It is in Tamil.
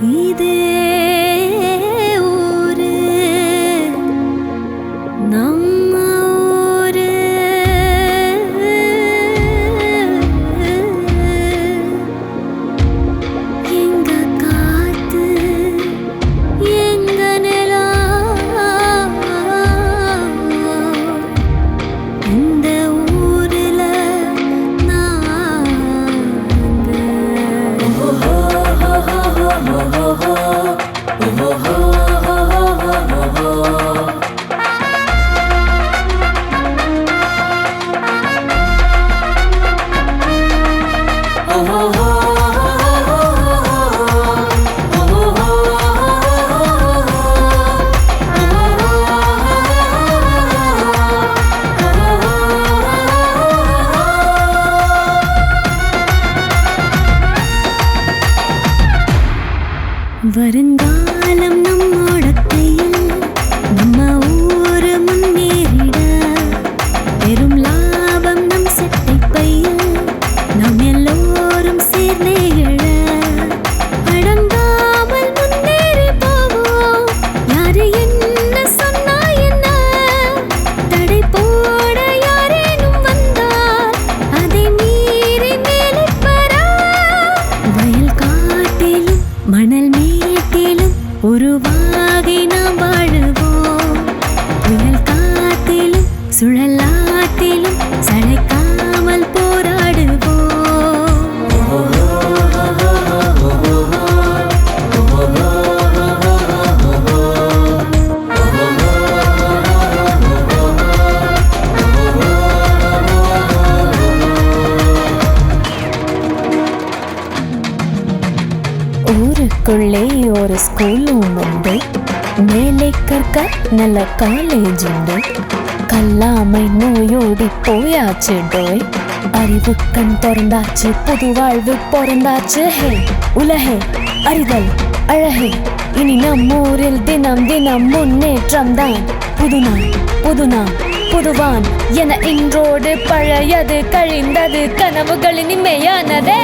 இதே ஊரு நம்ம ஊரு. எங்க காத்து எங்க நிலம் இந்த ஊருல வருங்காலம் நம்மோட கையில். நம்ம ஊரு முன்னேறிட பெரும் லாபம் நம் சட்டை பையில். நாம் எல்லோரும் சேர்ந்தே எழ அடங்காமல் முன்னேறி போவோம். யாரு என்ன சொன்னா என்ன, தடை போட யாரேனும் வந்தால் அதை மீறி மேலே பரா. வயல் காட்டிலும் மணல் மேட்டிலும் உருவாகி நாம் வாழுவோம். புயல் காத்திலும் சுழலாட்டிலும் சளைக்காமல் போராடுவோம். ஊருக்குள்ளே ஒரு ஸ்கூலும் உண்டு. மேலே கற்க நல்ல காலேஜ் உண்டு. கல்லாமை நோயோடி போயாச்சு டோய். அறிவு கண் திறந்தாச்சு, புது வாழ்வு பிறந்தாச்சு. ஹே உலகே அறிதல் அழகே, இனி நம்மூரில் தினம் தினம் முன்னேற்றம் தான். புதுநாள் புதுநாள் புதுவான் என இன்றோடு பழையது கழிந்தது, கனவுகளின் இமையானதே.